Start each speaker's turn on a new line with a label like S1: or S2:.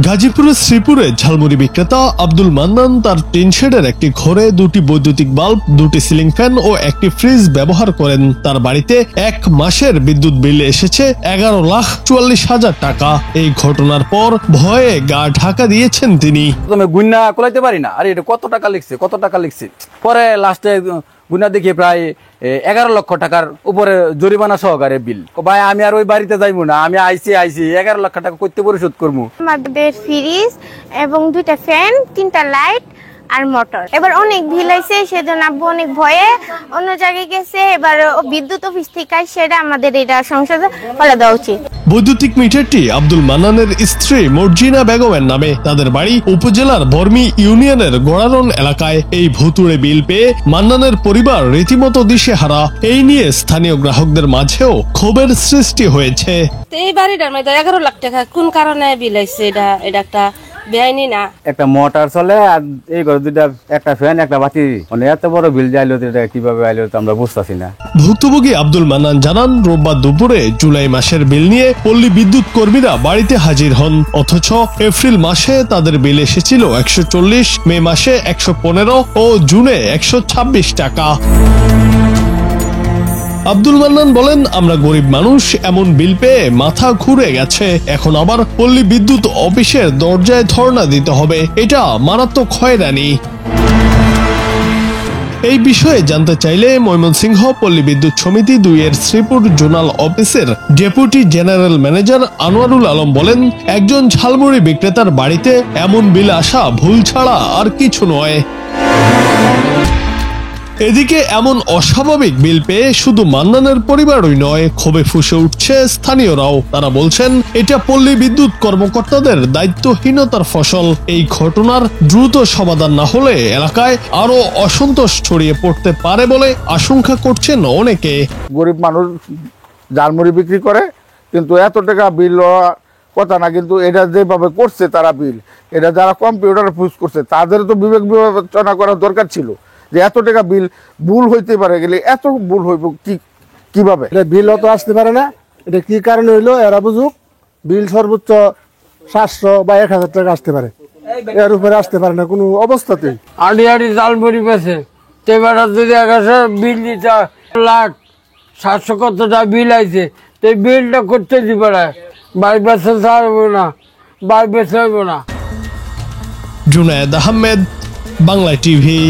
S1: গাজীপুরের শ্রীপুরে ঝালমুড়ি বিক্রেতা আব্দুল মান্নান তার টিন শেডের একটি ঘরে দুটি বৈদ্যুতিক বাল্ব, দুটি সিলিং ফ্যান ও একটি ফ্রিজ ব্যবহার করেন। তার বাড়িতে এক মাসের বিদ্যুৎ বিল এসেছে 11,44,000 টাকা। এই ঘটনার পর ভয়ে গা ঢাকা দিয়েছেন তিনি।
S2: গুন্না কোলাইতে পারি না, আরে এটা কত টাকা লিখছে পরে লাস্টে গুনা দেখি প্রায় 11 লক্ষ টাকার উপরে জরিমানা সহকারে বিল। ভাই আমি আর ওই বাড়িতে যাইবো না, আমি আইসি 11 লক্ষ টাকা করতে পরিশোধ করবো।
S3: আমাদের ফ্রিজ এবং 2টা ফ্যান, 3টা লাইট আর মোটর। এবার অনেক বিল হয়েছে, সেজন্য আব্বু অনেক ভয়ে অন্য জায়গায় গেছে। এবার বিদ্যুৎ অফিস থেকে সেটা আমাদের এটা সংশোধন করে দেওয়া উচিত।
S1: বৈদ্যুতিক মিটারটি আব্দুল মান্নানের স্ত্রী মর্জিনা বেগমের নামে। তাদের বাড়ি উপজেলার বর্মি ইউনিয়নের গোড়ারন এলাকায়। এই ভুতুড়ে বিল পেয়ে মান্নানের পরিবার রীতিমতো দিশেহারা। এই নিয়ে স্থানীয় গ্রাহকদের মাঝেও ক্ষোভের সৃষ্টি হয়েছে।
S4: এই বাড়িটার মধ্যে 11 লাখ টাকা কোন কারণে বিল হয়েছে? এটা একটা বেআইনি না।
S2: একটা মোটর চলে আর এই ঘরে দুইটা, একটা ফ্যান, একটা বাতি, মানে এত বড় বিল যাইলো এটা কিভাবে আইলো তো আমরা বুঝতেছি না।
S1: ভুক্তভোগী আব্দুল মান্নান জানান, রোববার দুপুরে জুলাই মাসের বিল নিয়ে পল্লী বিদ্যুৎ কর্মীরা বাড়িতে হাজির হন। অথচ এপ্রিল মাসে তাদের বিল এসেছিল 140, মে মাসে 115 ও জুনে 126 টাকা। আব্দুল মান্নান বলেন, আমরা গরিব মানুষ, এমন বিল পেয়ে মাথা ঘুরে গেছে। এখন আবার পল্লী বিদ্যুৎ অফিসের দরজায় ধর্ণা দিতে হবে। এটা মারাত্মক হয়রানি। এই বিষয়ে জানতে চাইলে ময়মনসিংহ পল্লী বিদ্যুৎ সমিতি 2 এর শ্রীপুর জোনাল অফিসের deputy general manager Anwarul Alam বলেন, একজন ঝালমুড়ি বিক্রেতার বাড়িতে এমন বিল আসা ভুল ছাড়া আর কিছু নয়। এদিকে এমন অস্বাভাবিক বিল পেয়ে শুধু মান্নানের পরিবারই নয়, ক্ষোভে ফুঁসে উঠছে স্থানীয়রাও। তারা বলছেন, এটা পল্লী বিদ্যুৎ কর্মকর্তাদের দায়িত্বহীনতার ফসল। এই ঘটনার দ্রুত সমাধান না হলে এলাকায় আরো অসন্তোষ ছড়িয়ে পড়তে পারে বলে আশঙ্কা করছেন অনেকে।
S5: গরিব মানুষ ঝালমুড়ি বিক্রি করে, কিন্তু এত টাকা বিল কথা না, কিন্তু এটা যেভাবে করছে তারা বিল, এটা যারা কম্পিউটার পুশ করছে তাদের তো বিবেক বিবেচনা করার দরকার ছিল যে এত টাকা বিল ভুল হইতে পারে, গেলে এত ভুল হইব কিভাবে?
S6: এটা বিল অত আসতে পারে না। এটা কি কারণে হইলো এরা বুঝুক। বিল সর্বোচ্চ 700 বা 1000 টাকা আসতে পারে, এর উপরে আসতে পারে না কোনো অবস্থাতেই।
S7: আড়ি ঝালমুড়ি পেছে তেবারা যদি 1100 বিল দিতে লাখ 700 কতটা বিল আইছে, তো বিলটা করতে দিবে না, বাড়ি বেসে ছাড়বো না, বাড়ি বেসে হইব না।
S1: জুনায়েদ আহমেদ, বাংলা টিভি।